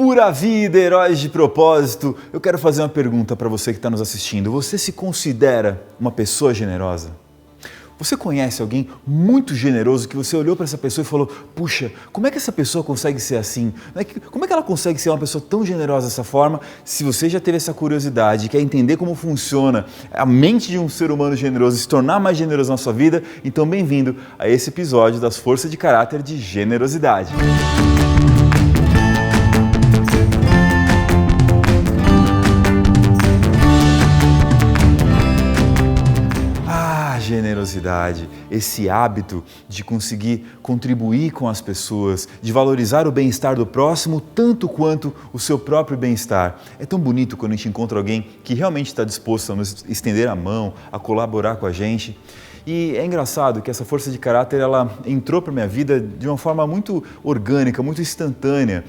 Pura vida, heróis de propósito. Eu quero fazer uma pergunta para você que está nos assistindo. Você se considera uma pessoa generosa? Você conhece alguém muito generoso que você olhou para essa pessoa e falou: puxa, como é que essa pessoa consegue ser assim? Como é que ela consegue ser uma pessoa tão generosa dessa forma? Se você já teve essa curiosidade, quer entender como funciona a mente de um ser humano generoso e se tornar mais generoso na sua vida, então bem-vindo a esse episódio das Forças de Caráter de Generosidade. Generosidade, esse hábito de conseguir contribuir com as pessoas, de valorizar o bem-estar do próximo tanto quanto o seu próprio bem-estar. É tão bonito quando a gente encontra alguém que realmente está disposto a nos estender a mão, a colaborar com a gente. E é engraçado que essa força de caráter, ela entrou para a minha vida de uma forma muito orgânica, muito instantânea.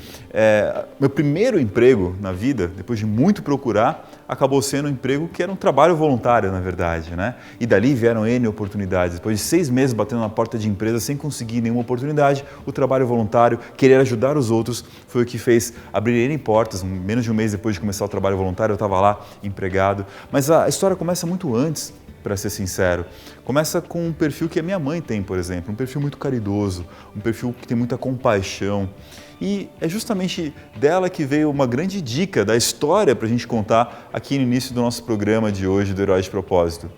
Meu primeiro emprego na vida, depois de muito procurar, acabou sendo um emprego que era um trabalho voluntário, na verdade, né? E dali vieram N oportunidades. Depois de 6 meses batendo na porta de empresa sem conseguir nenhuma oportunidade, o trabalho voluntário, querer ajudar os outros, foi o que fez abrir N portas. Menos de um mês depois de começar o trabalho voluntário, eu estava lá empregado. Mas a história começa muito antes. Para ser sincero, começa com um perfil que a minha mãe tem, por exemplo, um perfil muito caridoso, um perfil que tem muita compaixão. E é justamente dela que veio uma grande dica da história para a gente contar aqui no início do nosso programa de hoje, do Herói de Propósito.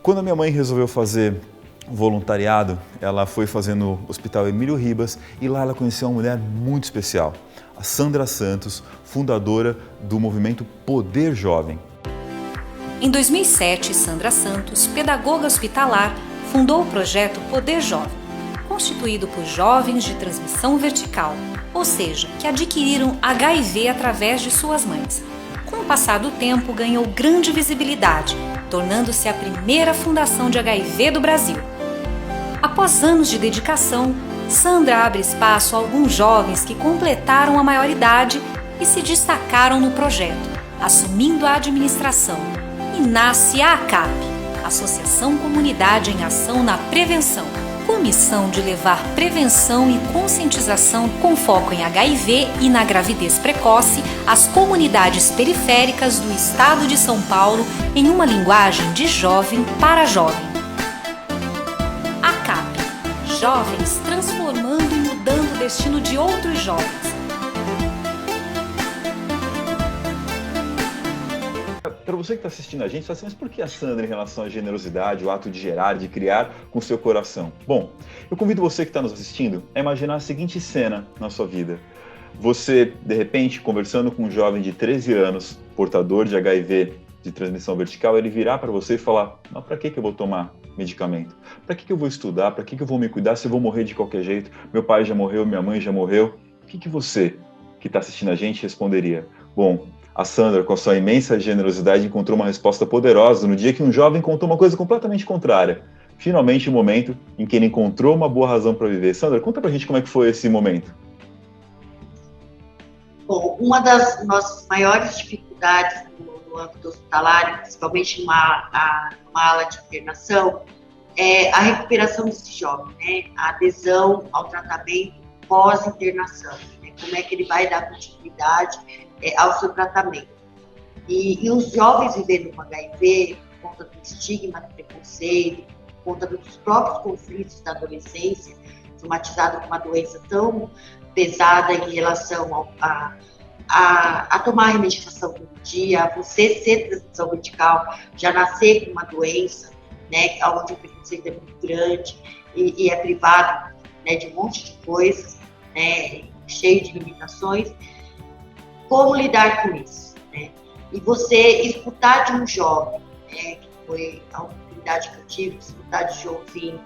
Quando a minha mãe resolveu fazer voluntariado, ela foi fazer no Hospital Emílio Ribas e lá ela conheceu uma mulher muito especial, a Sandra Santos, fundadora do movimento Poder Jovem. Em 2007, Sandra Santos, pedagoga hospitalar, fundou o projeto Poder Jovem, constituído por jovens de transmissão vertical, ou seja, que adquiriram HIV através de suas mães. Com o passar do tempo, ganhou grande visibilidade, tornando-se a primeira fundação de HIV do Brasil. Após anos de dedicação, Sandra abre espaço a alguns jovens que completaram a maioridade e se destacaram no projeto, assumindo a administração. E nasce a ACAP, Associação Comunidade em Ação na Prevenção, com missão de levar prevenção e conscientização com foco em HIV e na gravidez precoce às comunidades periféricas do estado de São Paulo em uma linguagem de jovem para jovem. ACAP, jovens transformando e mudando o destino de outros jovens. Para você que está assistindo a gente, você mas por que a Sandra em relação à generosidade, o ato de gerar, de criar com o seu coração? Bom, eu convido você que está nos assistindo a imaginar a seguinte cena na sua vida. Você, de repente, conversando com um jovem de 13 anos, portador de HIV de transmissão vertical, ele virar para você e falar: mas para que eu vou tomar medicamento? Para que eu vou estudar? Para que eu vou me cuidar se eu vou morrer de qualquer jeito? Meu pai já morreu, minha mãe já morreu. O que você que está assistindo a gente responderia? Bom, a Sandra, com a sua imensa generosidade, encontrou uma resposta poderosa no dia que um jovem contou uma coisa completamente contrária. Finalmente, o momento em que ele encontrou uma boa razão para viver. Sandra, conta pra gente como é que foi esse momento. Bom, uma das nossas maiores dificuldades no âmbito hospitalar, principalmente numa ala de internação, é a recuperação desse jovem, né? A adesão ao tratamento pós-internação, né? Como é que ele vai dar continuidade ao seu tratamento. E os jovens vivendo com HIV, por conta do estigma, do preconceito, por conta dos próprios conflitos da adolescência, traumatizado com uma doença tão pesada em relação a tomar a medicação todo dia, a você ser transmissão vertical, já nascer com uma doença, né, onde o preconceito é muito grande e é privado, né, de um monte de coisas, né, cheio de limitações. Como lidar com isso, né? E você escutar de um jovem, né, que foi a oportunidade que eu tive de escutar de Joãozinho,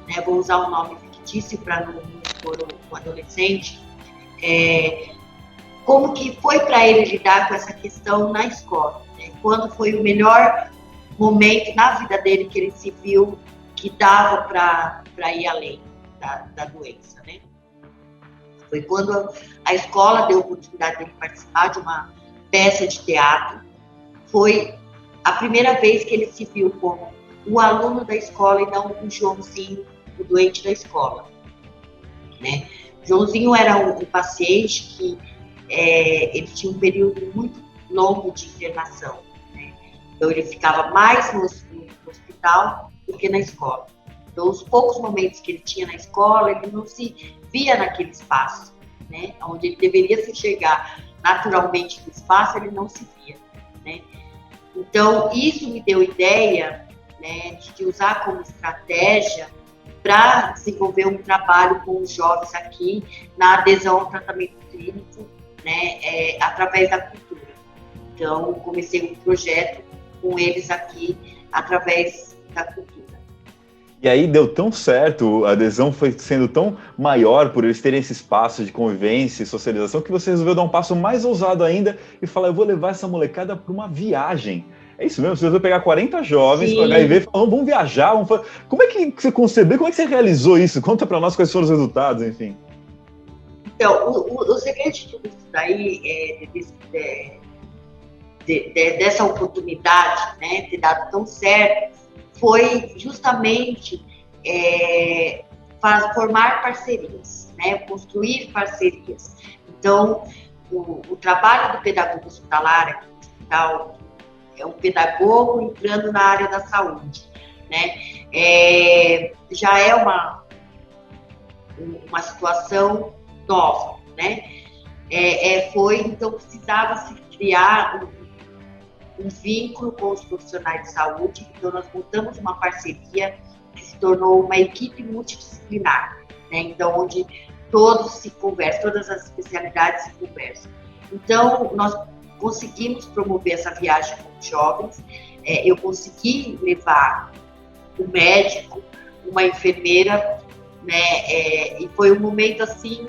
né, vou usar um nome fictício para não for um adolescente, como que foi para ele lidar com essa questão na escola, né? Quando foi o melhor momento na vida dele que ele se viu que dava para ir além da doença, né? Foi quando a escola deu a oportunidade dele participar de uma peça de teatro. Foi a primeira vez que ele se viu como o aluno da escola e não o Joãozinho, o doente da escola, né? Joãozinho era um paciente que ele tinha um período muito longo de internação, né? Então ele ficava mais no hospital do que na escola. Então os poucos momentos que ele tinha na escola, ele não se via naquele espaço, né? Onde ele deveria se enxergar naturalmente no espaço, ele não se via, né? Então isso me deu ideia, né, de usar como estratégia para desenvolver um trabalho com os jovens aqui na adesão ao tratamento clínico, né, através da cultura. Então, comecei um projeto com eles aqui através da cultura. E aí deu tão certo, a adesão foi sendo tão maior por eles terem esse espaço de convivência e socialização, que você resolveu dar um passo mais ousado ainda e falar, eu vou levar essa molecada para uma viagem. É isso mesmo, você resolveu pegar 40 jovens com HIV e falar, vamos viajar, Como é que você concebeu, como é que você realizou isso? Conta para nós quais foram os resultados, enfim. Então, o segredo de tudo isso daí, dessa oportunidade, né, ter dado tão certo, foi justamente formar parcerias, né, construir parcerias. Então, o trabalho do pedagogo hospitalar aqui no hospital é um pedagogo entrando na área da saúde, né? Já é uma situação nova, né? Então precisava se criar um vínculo com os profissionais de saúde. Então nós montamos uma parceria que se tornou uma equipe multidisciplinar, né? Então onde todos se conversam, todas as especialidades se conversam. Então nós conseguimos promover essa viagem com os jovens. Eu consegui levar um médico, uma enfermeira, né? E foi um momento assim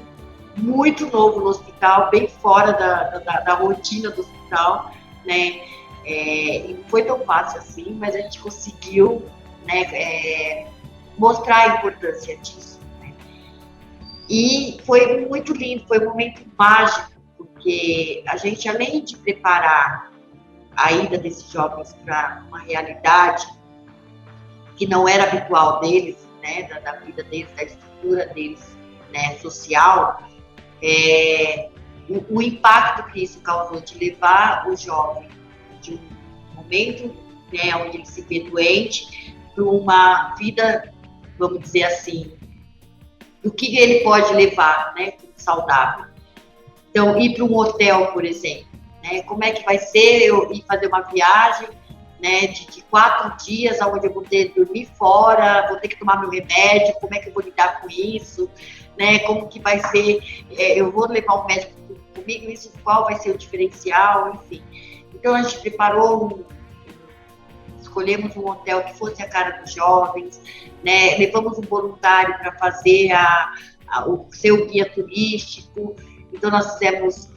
muito novo no hospital, bem fora da rotina do hospital, né? E não foi tão fácil assim, mas a gente conseguiu, né, mostrar a importância disso, né? E foi muito lindo, foi um momento mágico, porque a gente, além de preparar a ida desses jovens para uma realidade que não era habitual deles, né, da vida deles, da estrutura deles, né, social, o impacto que isso causou de levar o jovem de um momento, né, onde ele se vê doente, para uma vida, vamos dizer assim, do que ele pode levar, né, saudável. Então, ir para um hotel, por exemplo, né, como é que vai ser eu ir fazer uma viagem, né, de 4 dias, onde eu vou ter que dormir fora, vou ter que tomar meu remédio, como é que eu vou lidar com isso, né, como que vai ser, eu vou levar um médico comigo, isso, qual vai ser o diferencial, enfim. Então, a gente escolhemos um hotel que fosse a cara dos jovens, né, levamos um voluntário para fazer o seu guia turístico. Então, nós fizemos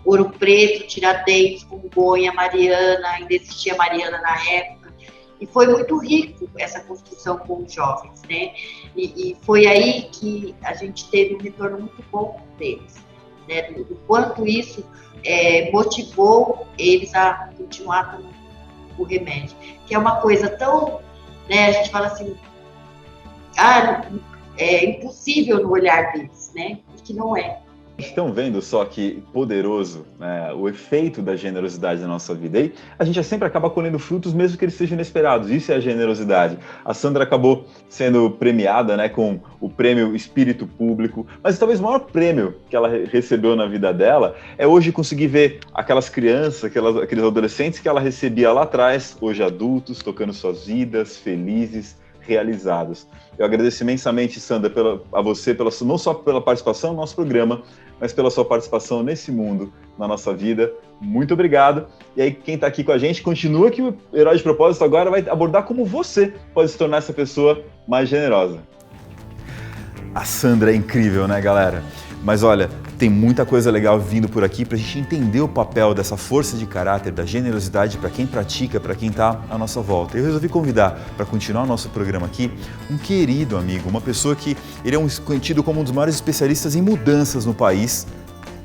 Ouro Preto, Tiradentes, Congonha, Mariana, ainda existia Mariana na época, e foi muito rico essa construção com os jovens, né? E foi aí que a gente teve um retorno muito bom deles, né? Do quanto isso motivou eles a continuar tomando o remédio, que é uma coisa tão, né? A gente fala assim, é impossível no olhar deles, né? Que não é. Estão vendo só que poderoso, né, o efeito da generosidade na nossa vida. E a gente sempre acaba colhendo frutos, mesmo que eles sejam inesperados. Isso é a generosidade. A Sandra acabou sendo premiada, né, com o prêmio Espírito Público, mas talvez o maior prêmio que ela recebeu na vida dela é hoje conseguir ver aquelas crianças, aqueles adolescentes que ela recebia lá atrás, hoje adultos, tocando suas vidas, felizes, realizados. Eu agradeço imensamente, Sandra, a você, não só pela participação no nosso programa, mas pela sua participação nesse mundo, na nossa vida. Muito obrigado. E aí, quem está aqui com a gente, continua que o Herói de Propósito agora vai abordar como você pode se tornar essa pessoa mais generosa. A Sandra é incrível, né, galera? Mas olha, tem muita coisa legal vindo por aqui para a gente entender o papel dessa força de caráter, da generosidade para quem pratica, para quem está à nossa volta. Eu resolvi convidar para continuar o nosso programa aqui um querido amigo, uma pessoa que ele é tido como um dos maiores especialistas em mudanças no país.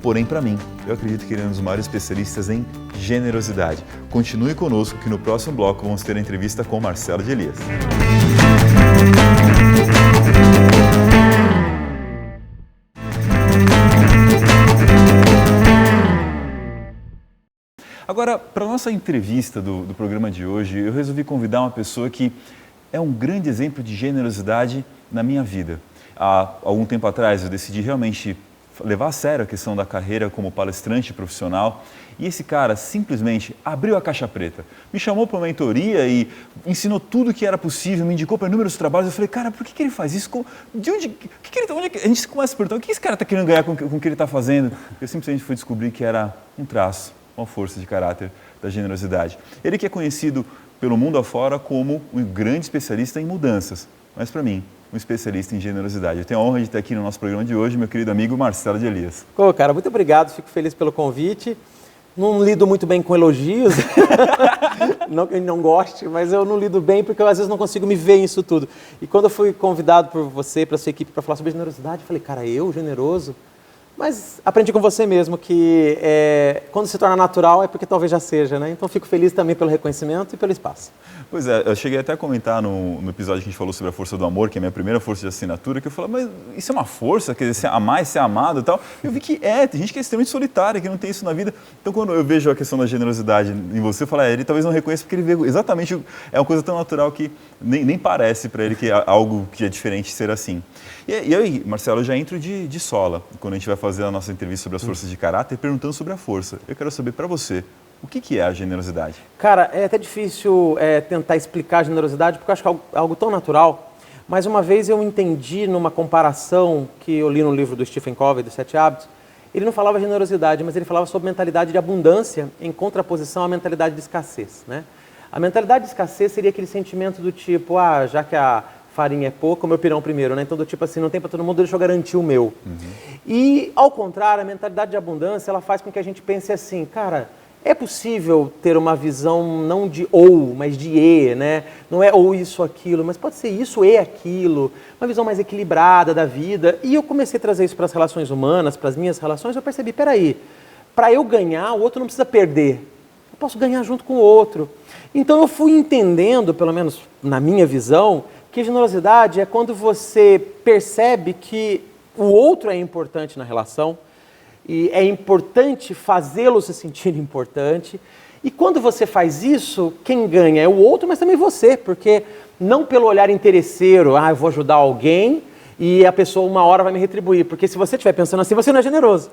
Porém, para mim, eu acredito que ele é um dos maiores especialistas em generosidade. Continue conosco que no próximo bloco vamos ter a entrevista com Marcelo de Elias. Agora, para a nossa entrevista do programa de hoje, eu resolvi convidar uma pessoa que é um grande exemplo de generosidade na minha vida. Há algum tempo atrás eu decidi realmente levar a sério a questão da carreira como palestrante profissional e esse cara simplesmente abriu a caixa preta, me chamou para uma mentoria e ensinou tudo que era possível, me indicou para inúmeros trabalhos. Eu falei, cara, por que ele faz isso? De onde a gente começa a perguntar, o que esse cara está querendo ganhar com o que ele está fazendo? Eu simplesmente fui descobrir que era um traço, uma força de caráter da generosidade. Ele que é conhecido pelo mundo afora como um grande especialista em mudanças, mas para mim, um especialista em generosidade. Eu tenho a honra de estar aqui no nosso programa de hoje, meu querido amigo Marcelo de Elias. Pô, cara, muito obrigado, fico feliz pelo convite. Não lido muito bem com elogios, não que eu não goste, mas eu não lido bem porque eu às vezes não consigo me ver nisso tudo. E quando eu fui convidado por você, para sua equipe, para falar sobre generosidade, eu falei, cara, eu, generoso? Mas aprendi com você mesmo que quando se torna natural é porque talvez já seja, né? Então fico feliz também pelo reconhecimento e pelo espaço. Pois é, eu cheguei até a comentar no episódio que a gente falou sobre a força do amor, que é a minha primeira força de assinatura, que eu falei, mas isso é uma força? Quer dizer, amar e ser amado e tal? Eu vi que tem gente que é extremamente solitária, que não tem isso na vida. Então quando eu vejo a questão da generosidade em você, eu falo, ele talvez não reconheça porque ele vê exatamente, é uma coisa tão natural que nem parece para ele que é algo que é diferente ser assim. E aí, Marcelo, eu já entro de sola, quando a gente vai fazer a nossa entrevista sobre as forças de caráter, perguntando sobre a força. Eu quero saber para você, o que é a generosidade? Cara, é até difícil tentar explicar a generosidade, porque eu acho que é algo tão natural. Mas uma vez eu entendi numa comparação que eu li no livro do Stephen Covey, dos 7 Hábitos, ele não falava generosidade, mas ele falava sobre mentalidade de abundância em contraposição à mentalidade de escassez, né? A mentalidade de escassez seria aquele sentimento do tipo, já que a farinha é pouca, o meu pirão primeiro, né? Então, do tipo assim, não tem para todo mundo, deixa eu garantir o meu. E, ao contrário, a mentalidade de abundância, ela faz com que a gente pense assim, cara, é possível ter uma visão não de ou, mas de e, né? Não é ou isso ou aquilo, mas pode ser isso e aquilo, uma visão mais equilibrada da vida. E eu comecei a trazer isso para as relações humanas, para as minhas relações, eu percebi, peraí, para eu ganhar, o outro não precisa perder. Eu posso ganhar junto com o outro. Então eu fui entendendo, pelo menos na minha visão, que generosidade é quando você percebe que o outro é importante na relação e é importante fazê-lo se sentir importante. E quando você faz isso, quem ganha é o outro, mas também você, porque não pelo olhar interesseiro, eu vou ajudar alguém e a pessoa uma hora vai me retribuir, porque se você estiver pensando assim, você não é generoso.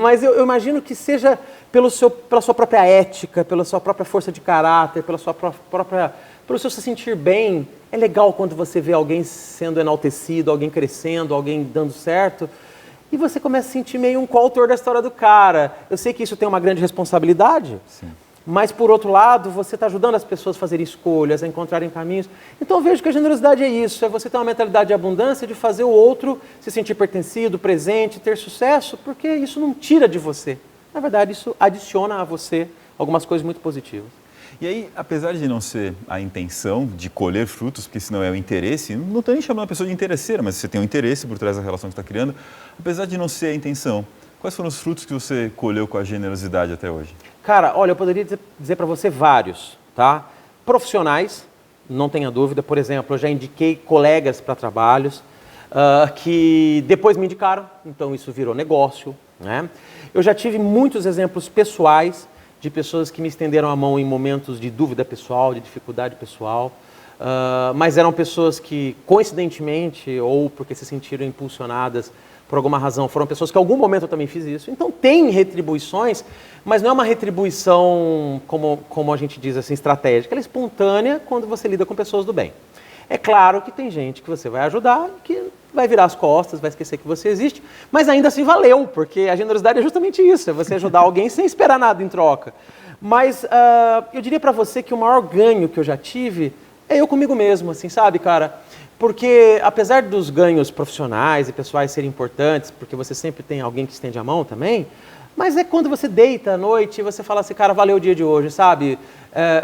Mas eu imagino que seja pela sua própria ética, pela sua própria força de caráter, pelo seu se sentir bem. É legal quando você vê alguém sendo enaltecido, alguém crescendo, alguém dando certo, e você começa a sentir meio um coautor da história do cara. Eu sei que isso tem uma grande responsabilidade, sim, mas por outro lado, você está ajudando as pessoas a fazerem escolhas, a encontrarem caminhos. Então eu vejo que a generosidade é isso, é você ter uma mentalidade de abundância, de fazer o outro se sentir pertencido, presente, ter sucesso, porque isso não tira de você. Na verdade, isso adiciona a você algumas coisas muito positivas. E aí, apesar de não ser a intenção de colher frutos, porque senão é o interesse, não estou nem chamando a pessoa de interesseira, mas você tem um interesse por trás da relação que está criando, apesar de não ser a intenção, quais foram os frutos que você colheu com a generosidade até hoje? Cara, olha, eu poderia dizer para você vários, tá? Profissionais, não tenha dúvida, por exemplo, eu já indiquei colegas para trabalhos que depois me indicaram, então isso virou negócio, né? Eu já tive muitos exemplos pessoais de pessoas que me estenderam a mão em momentos de dúvida pessoal, de dificuldade pessoal, mas eram pessoas que, coincidentemente, ou porque se sentiram impulsionadas por alguma razão, foram pessoas que em algum momento eu também fiz isso. Então tem retribuições, mas não é uma retribuição, como a gente diz assim, estratégica, ela é espontânea quando você lida com pessoas do bem. É claro que tem gente que você vai ajudar, que vai virar as costas, vai esquecer que você existe, mas ainda assim valeu, porque a generosidade é justamente isso, é você ajudar alguém sem esperar nada em troca. Mas eu diria para você que o maior ganho que eu já tive é eu comigo mesmo, assim, sabe, cara? Porque apesar dos ganhos profissionais e pessoais serem importantes, porque você sempre tem alguém que estende a mão também, mas é quando você deita à noite e você fala assim, cara, valeu o dia de hoje, sabe?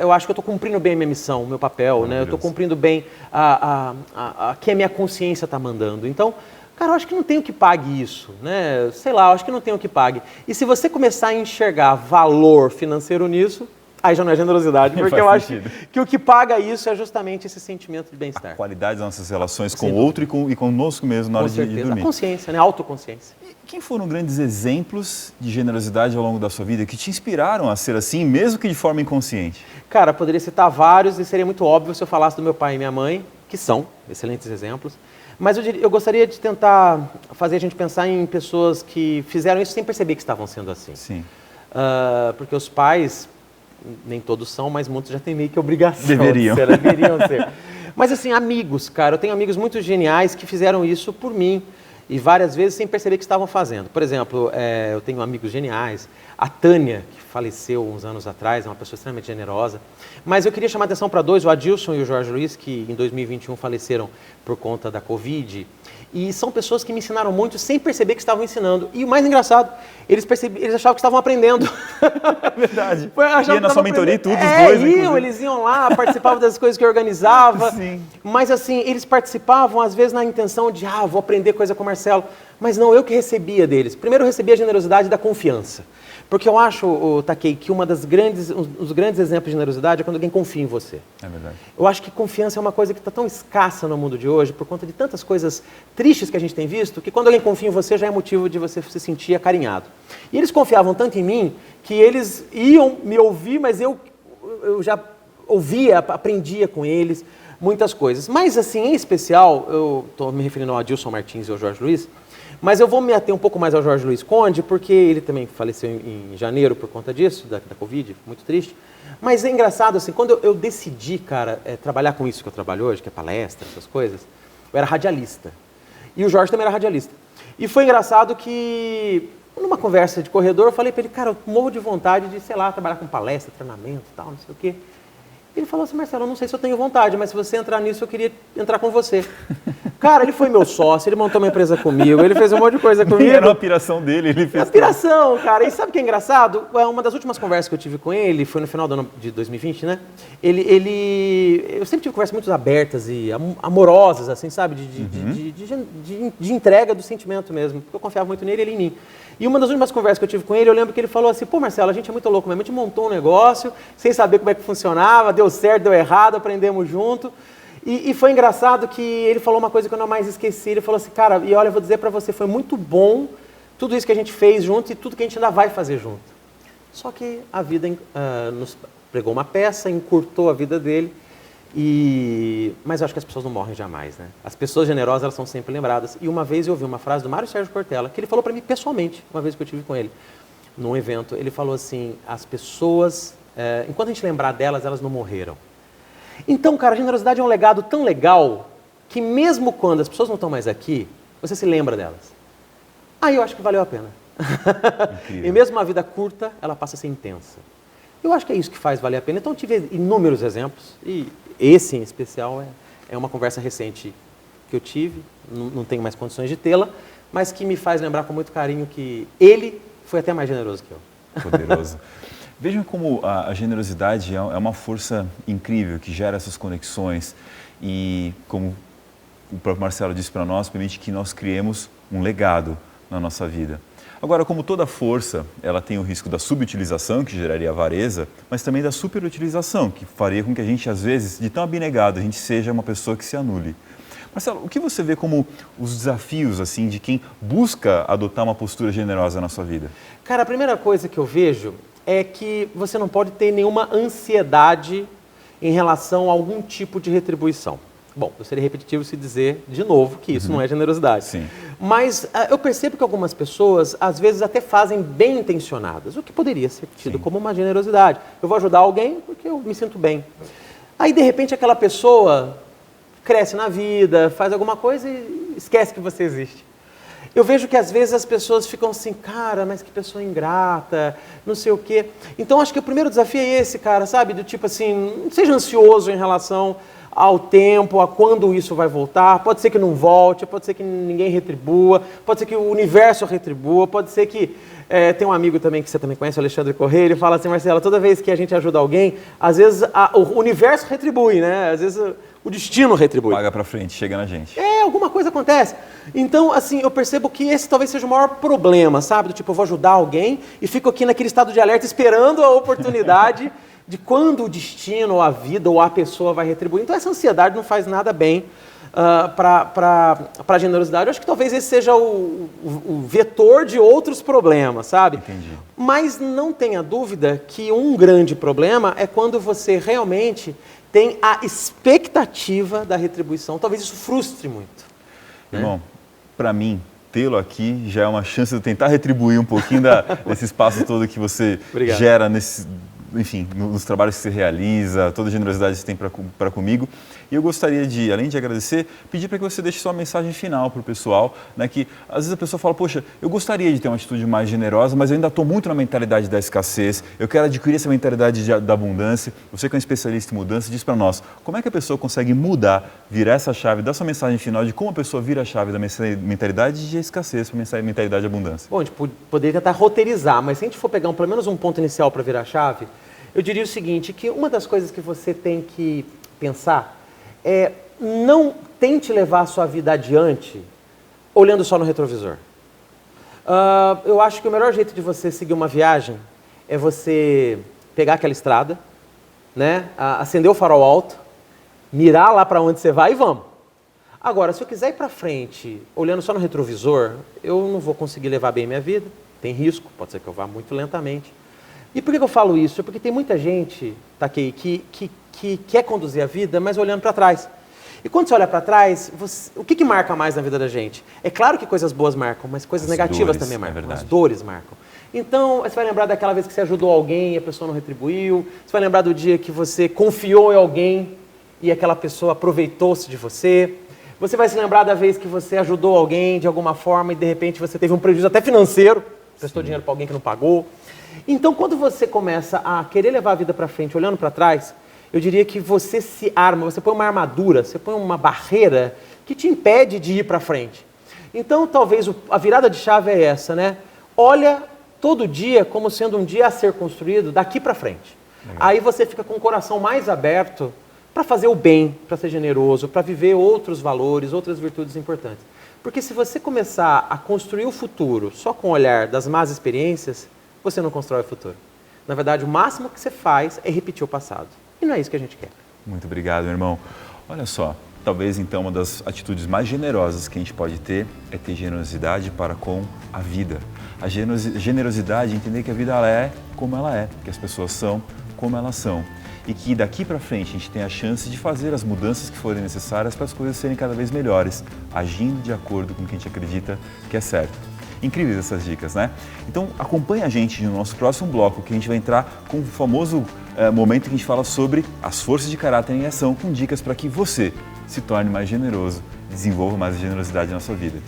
Eu acho que eu estou cumprindo bem a minha missão, o meu papel, né? Eu estou cumprindo bem a que a minha consciência está mandando. Então, cara, eu acho que não tem o que pague isso, né? Sei lá, eu acho que não tem o que pague. E se você começar a enxergar valor financeiro nisso, Aí já não é generosidade, porque Faz eu acho sentido. que o que paga isso é justamente esse sentimento de bem-estar. Qualidade das nossas relações com Sem o outro e conosco mesmo na hora Com de certeza. dormir. A consciência, né? A autoconsciência. E quem foram grandes exemplos de generosidade ao longo da sua vida que te inspiraram a ser assim, mesmo que de forma inconsciente? Cara, poderia citar vários e seria muito óbvio se eu falasse do meu pai e minha mãe, que são excelentes exemplos. Mas eu gostaria de tentar fazer a gente pensar em pessoas que fizeram isso sem perceber que estavam sendo assim. Sim. Porque os pais, nem todos são, mas muitos já têm meio que obrigação Deveriam. de ser, deveriam ser. Mas assim, amigos, cara, eu tenho amigos muito geniais que fizeram isso por mim e várias vezes sem perceber que estavam fazendo. Por exemplo, eu tenho amigos geniais, a Tânia, que faleceu uns anos atrás, é uma pessoa extremamente generosa, mas eu queria chamar a atenção para dois, o Adilson e o Jorge Luiz, que em 2021 faleceram por conta da Covid, e são pessoas que me ensinaram muito sem perceber que estavam ensinando. E o mais engraçado, eles achavam que estavam aprendendo. Verdade. Ia na sua mentoria e tudo, os dois, eles iam lá, participavam das coisas que eu organizava. Sim. Mas assim, eles participavam às vezes na intenção de, vou aprender coisa com o Marcelo. Mas não, eu que recebia deles. Primeiro eu recebia a generosidade da confiança. Porque eu acho, Takei, que um dos grandes exemplos de generosidade é quando alguém confia em você. É verdade. Eu acho que confiança é uma coisa que está tão escassa no mundo de hoje, por conta de tantas coisas tristes que a gente tem visto, que quando alguém confia em você já é motivo de você se sentir acarinhado. E eles confiavam tanto em mim, que eles iam me ouvir, mas eu já ouvia, aprendia com eles muitas coisas. Mas assim, em especial, eu estou me referindo ao Adilson Martins e ao Jorge Luiz, mas eu vou me ater um pouco mais ao Jorge Luiz Conde, porque ele também faleceu em janeiro por conta disso, da Covid, muito triste. Mas é engraçado, assim, quando eu decidi, cara, trabalhar com isso que eu trabalho hoje, que é palestra, essas coisas, eu era radialista. E o Jorge também era radialista. E foi engraçado que, numa conversa de corredor, eu falei para ele, cara, eu morro de vontade de, sei lá, trabalhar com palestra, treinamento e tal, não sei o quê. Ele falou assim, Marcelo, eu não sei se eu tenho vontade, mas se você entrar nisso, eu queria entrar com você. Cara, ele foi meu sócio, ele montou uma empresa comigo, ele fez um monte de coisa comigo. Era uma aspiração dele, ele fez. Aspiração, cara. E sabe o que é engraçado? Uma das últimas conversas que eu tive com ele, foi no final do ano de 2020, né? Eu sempre tive conversas muito abertas e amorosas, assim, sabe? De entrega do sentimento mesmo. Porque eu confiava muito nele e ele em mim. E uma das últimas conversas que eu tive com ele, eu lembro que ele falou assim, pô, Marcelo, a gente é muito louco mesmo, a gente montou um negócio, sem saber como é que funcionava, deu certo, deu errado, aprendemos junto. E foi engraçado que ele falou uma coisa que eu não mais esqueci, ele falou assim, cara, e olha, eu vou dizer pra você, foi muito bom tudo isso que a gente fez junto e tudo que a gente ainda vai fazer junto. Só que a vida nos pregou uma peça, encurtou a vida dele, mas eu acho que as pessoas não morrem jamais, né? As pessoas generosas, elas são sempre lembradas. E uma vez eu ouvi uma frase do Mário Sérgio Cortella, que ele falou para mim pessoalmente, uma vez que eu estive com ele, num evento, ele falou assim, as pessoas, enquanto a gente lembrar delas, elas não morreram. Então, cara, a generosidade é um legado tão legal, que mesmo quando as pessoas não estão mais aqui, você se lembra delas. Aí eu acho que valeu a pena. E mesmo uma vida curta, ela passa a ser intensa. Eu acho que é isso que faz valer a pena. Então eu tive inúmeros exemplos, e esse em especial é uma conversa recente que eu tive, não tenho mais condições de tê-la, mas que me faz lembrar com muito carinho que ele foi até mais generoso que eu. Poderoso. Vejam como a generosidade é uma força incrível que gera essas conexões e, como o próprio Marcelo disse para nós, permite que nós criemos um legado na nossa vida. Agora, como toda força, ela tem o risco da subutilização, que geraria avareza, mas também da superutilização, que faria com que a gente, às vezes, de tão abnegado, a gente seja uma pessoa que se anule. Marcelo, o que você vê como os desafios, assim, de quem busca adotar uma postura generosa na sua vida? Cara, a primeira coisa que eu vejo é que você não pode ter nenhuma ansiedade em relação a algum tipo de retribuição. Bom, eu seria repetitivo se dizer de novo que isso não é generosidade. Sim. Mas eu percebo que algumas pessoas, às vezes, até fazem bem intencionadas, o que poderia ser tido como uma generosidade. Eu vou ajudar alguém porque eu me sinto bem. Aí, de repente, aquela pessoa cresce na vida, faz alguma coisa e esquece que você existe. Eu vejo que às vezes as pessoas ficam assim, cara, mas que pessoa ingrata, não sei o quê. Então acho que o primeiro desafio é esse, cara, sabe? Do tipo assim, não seja ansioso em relação ao tempo, a quando isso vai voltar. Pode ser que não volte, pode ser que ninguém retribua, pode ser que o universo retribua, pode ser que... tem um amigo também que você também conhece, o Alexandre Correia, ele fala assim, Marcelo, toda vez que a gente ajuda alguém, às vezes o universo retribui, né? Às vezes o destino retribui. Paga pra frente, chega na gente. Alguma coisa acontece. Então, assim, eu percebo que esse talvez seja o maior problema, sabe? Do tipo, eu vou ajudar alguém e fico aqui naquele estado de alerta esperando a oportunidade de quando o destino, ou a vida, ou a pessoa vai retribuir. Então essa ansiedade não faz nada bem para a generosidade. Eu acho que talvez esse seja o vetor de outros problemas, sabe? Entendi. Mas não tenha dúvida que um grande problema é quando você realmente tem a expectativa da retribuição. Talvez isso frustre muito. Irmão, para mim, tê-lo aqui já é uma chance de eu tentar retribuir um pouquinho desse espaço todo que você Obrigado. gera enfim, nos trabalhos que você realiza, toda a generosidade que você tem para comigo. E eu gostaria de, além de agradecer, pedir para que você deixe sua mensagem final para o pessoal, né, que às vezes a pessoa fala, poxa, eu gostaria de ter uma atitude mais generosa, mas eu ainda estou muito na mentalidade da escassez, eu quero adquirir essa mentalidade da abundância. Você que é um especialista em mudança, diz para nós, como é que a pessoa consegue mudar, virar essa chave, dar sua mensagem final de como a pessoa vira a chave da mentalidade de escassez para a mentalidade de abundância? Bom, a gente poderia tentar roteirizar, mas se a gente for pegar pelo menos um ponto inicial para virar a chave, eu diria o seguinte, que uma das coisas que você tem que pensar é não tente levar a sua vida adiante olhando só no retrovisor. Eu acho que o melhor jeito de você seguir uma viagem é você pegar aquela estrada, né, acender o farol alto, mirar lá para onde você vai e vamos. Agora, se eu quiser ir para frente olhando só no retrovisor, eu não vou conseguir levar bem minha vida, tem risco, pode ser que eu vá muito lentamente. E por que eu falo isso? É porque tem muita gente, Takei, que quer conduzir a vida, mas olhando para trás. E quando você olha para trás, o que marca mais na vida da gente? É claro que coisas boas marcam, mas coisas negativas também marcam. As dores marcam. Então, você vai lembrar daquela vez que você ajudou alguém e a pessoa não retribuiu. Você vai lembrar do dia que você confiou em alguém e aquela pessoa aproveitou-se de você. Você vai se lembrar da vez que você ajudou alguém de alguma forma e de repente você teve um prejuízo até financeiro, prestou dinheiro para alguém que não pagou. Então, quando você começa a querer levar a vida para frente, olhando para trás, eu diria que você se arma, você põe uma armadura, você põe uma barreira que te impede de ir para frente. Então, talvez a virada de chave é essa, né? Olha todo dia como sendo um dia a ser construído daqui para frente. Aí você fica com o coração mais aberto para fazer o bem, para ser generoso, para viver outros valores, outras virtudes importantes. Porque se você começar a construir o futuro só com o olhar das más experiências, você não constrói o futuro. Na verdade, o máximo que você faz é repetir o passado. E não é isso que a gente quer. Muito obrigado, meu irmão. Olha só, talvez então uma das atitudes mais generosas que a gente pode ter é ter generosidade para com a vida. A generosidade é entender que a vida ela é como ela é, que as pessoas são como elas são. E que daqui para frente a gente tem a chance de fazer as mudanças que forem necessárias para as coisas serem cada vez melhores, agindo de acordo com o que a gente acredita que é certo. Incríveis essas dicas, né? Então acompanhe a gente no nosso próximo bloco, que a gente vai entrar com o famoso momento que a gente fala sobre as forças de caráter em ação, com dicas para que você se torne mais generoso, desenvolva mais a generosidade na sua vida.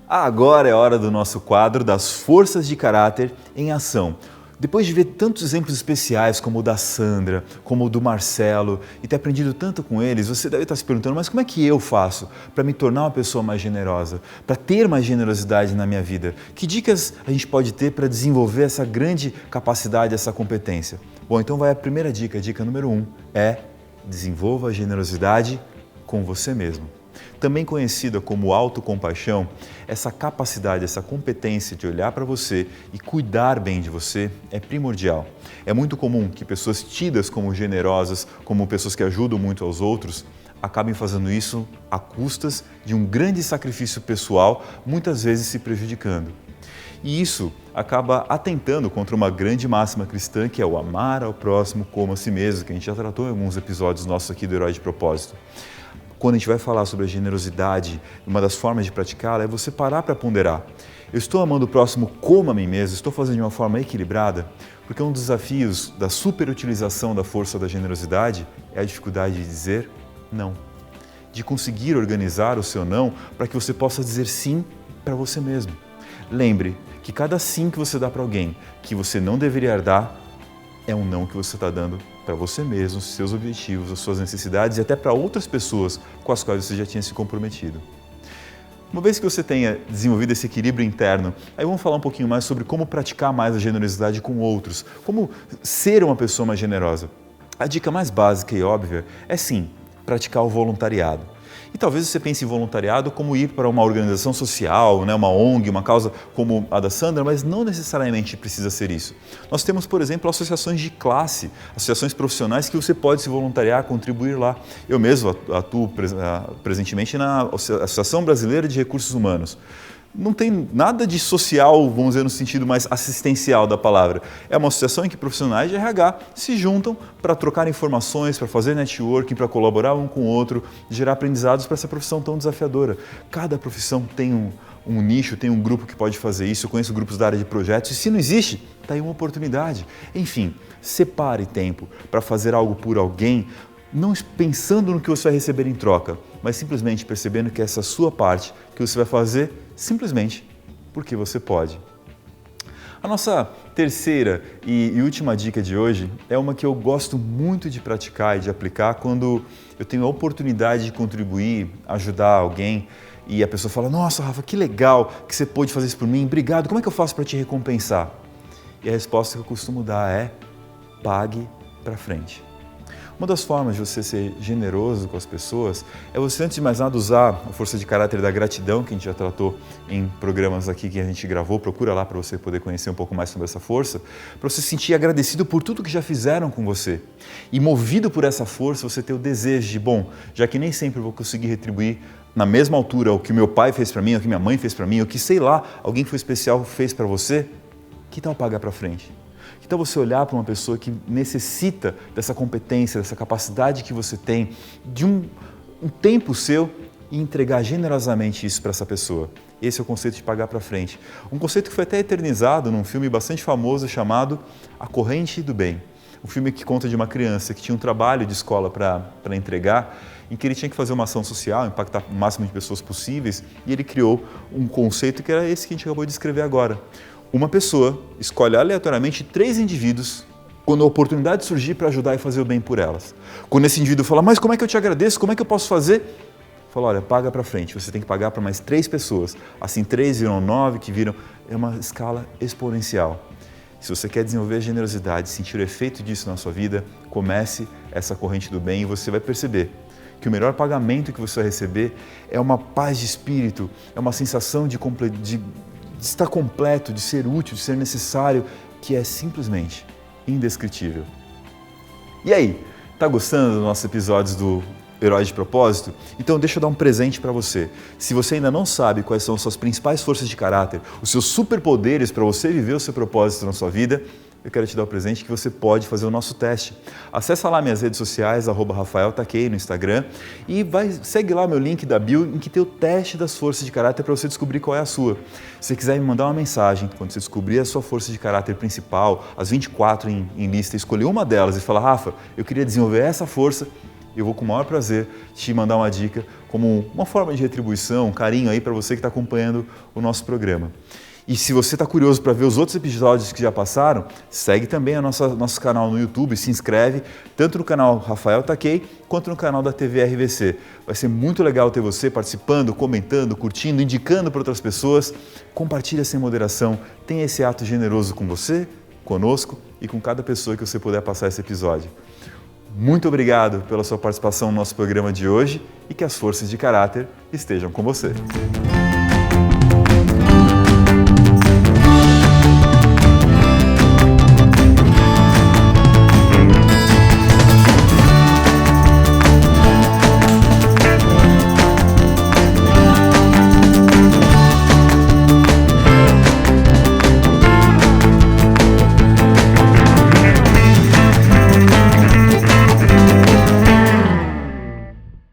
Agora é hora do nosso quadro das forças de caráter em ação. Depois de ver tantos exemplos especiais como o da Sandra, como o do Marcelo, e ter aprendido tanto com eles, você deve estar se perguntando, mas como é que eu faço para me tornar uma pessoa mais generosa, para ter mais generosidade na minha vida? Que dicas a gente pode ter para desenvolver essa grande capacidade, essa competência? Bom, então vai a primeira dica, a dica número 1, é desenvolva a generosidade com você mesmo. Também conhecida como autocompaixão, essa capacidade, essa competência de olhar para você e cuidar bem de você é primordial. É muito comum que pessoas tidas como generosas, como pessoas que ajudam muito aos outros, acabem fazendo isso a custas de um grande sacrifício pessoal, muitas vezes se prejudicando. E isso acaba atentando contra uma grande máxima cristã, que é o amar ao próximo como a si mesmo, que a gente já tratou em alguns episódios nossos aqui do Herói de Propósito. Quando a gente vai falar sobre a generosidade, uma das formas de praticá-la é você parar para ponderar. Eu estou amando o próximo como a mim mesmo? Estou fazendo de uma forma equilibrada? Porque um dos desafios da superutilização da força da generosidade é a dificuldade de dizer não. De conseguir organizar o seu não para que você possa dizer sim para você mesmo. Lembre que cada sim que você dá para alguém que você não deveria dar é um não que você está dando para você mesmo, os seus objetivos, as suas necessidades e até para outras pessoas com as quais você já tinha se comprometido. Uma vez que você tenha desenvolvido esse equilíbrio interno, aí vamos falar um pouquinho mais sobre como praticar mais a generosidade com outros, como ser uma pessoa mais generosa. A dica mais básica e óbvia é sim, praticar o voluntariado. E talvez você pense em voluntariado como ir para uma organização social, né, uma ONG, uma causa como a da Sandra, mas não necessariamente precisa ser isso. Nós temos, por exemplo, associações de classe, associações profissionais que você pode se voluntariar, contribuir lá. Eu mesmo atuo presentemente na Associação Brasileira de Recursos Humanos. Não tem nada de social, vamos dizer, no sentido mais assistencial da palavra. É uma associação em que profissionais de RH se juntam para trocar informações, para fazer networking, para colaborar um com o outro, gerar aprendizados para essa profissão tão desafiadora. Cada profissão tem um nicho, tem um grupo que pode fazer isso. Eu conheço grupos da área de projetos e se não existe, está aí uma oportunidade. Enfim, separe tempo para fazer algo por alguém, não pensando no que você vai receber em troca, mas simplesmente percebendo que essa sua parte que você vai fazer simplesmente porque você pode. A nossa terceira e última dica de hoje é uma que eu gosto muito de praticar e de aplicar quando eu tenho a oportunidade de contribuir, ajudar alguém e a pessoa fala: nossa, Rafa, que legal que você pôde fazer isso por mim, obrigado, como é que eu faço para te recompensar? E a resposta que eu costumo dar é: pague para frente. Uma das formas de você ser generoso com as pessoas é você, antes de mais nada, usar a força de caráter da gratidão, que a gente já tratou em programas aqui que a gente gravou. Procura lá para você poder conhecer um pouco mais sobre essa força, para você se sentir agradecido por tudo que já fizeram com você. E movido por essa força, você ter o desejo de, bom, já que nem sempre eu vou conseguir retribuir na mesma altura o que meu pai fez para mim, o que minha mãe fez para mim, o que, sei lá, alguém que foi especial fez para você, que tal pagar para frente? Que tal você olhar para uma pessoa que necessita dessa competência, dessa capacidade que você tem, de um tempo seu e entregar generosamente isso para essa pessoa? Esse é o conceito de pagar para frente. Um conceito que foi até eternizado num filme bastante famoso chamado A Corrente do Bem. Um filme que conta de uma criança que tinha um trabalho de escola para entregar, em que ele tinha que fazer uma ação social, impactar o máximo de pessoas possíveis, e ele criou um conceito que era esse que a gente acabou de descrever agora. Uma pessoa escolhe aleatoriamente 3 indivíduos quando a oportunidade surgir para ajudar e fazer o bem por elas. Quando esse indivíduo fala: mas como é que eu te agradeço, como é que eu posso fazer? Fala: olha, paga para frente, você tem que pagar para mais 3 pessoas. Assim 3 viram 9, que viram... É uma escala exponencial. Se você quer desenvolver a generosidade, sentir o efeito disso na sua vida, comece essa corrente do bem e você vai perceber que o melhor pagamento que você vai receber é uma paz de espírito, é uma sensação de estar completo, de ser útil, de ser necessário, que é simplesmente indescritível. E aí, tá gostando dos nossos episódios do Herói de Propósito? Então deixa eu dar um presente para você. Se você ainda não sabe quais são as suas principais forças de caráter, os seus superpoderes para você viver o seu propósito na sua vida, eu quero te dar o presente que você pode fazer o nosso teste. Acesse lá minhas redes sociais, @RafaelTakei no Instagram, e segue lá meu link da bio, em que tem o teste das forças de caráter para você descobrir qual é a sua. Se você quiser me mandar uma mensagem, quando você descobrir a sua força de caráter principal, as 24 em lista, escolher uma delas e falar: Rafa, eu queria desenvolver essa força, eu vou com o maior prazer te mandar uma dica como uma forma de retribuição, um carinho aí para você que está acompanhando o nosso programa. E se você está curioso para ver os outros episódios que já passaram, segue também nosso canal no YouTube, se inscreve tanto no canal Rafael Takei quanto no canal da TV RVC. Vai ser muito legal ter você participando, comentando, curtindo, indicando para outras pessoas. Compartilha sem moderação, tenha esse ato generoso com você, conosco e com cada pessoa que você puder passar esse episódio. Muito obrigado pela sua participação no nosso programa de hoje e que as forças de caráter estejam com você.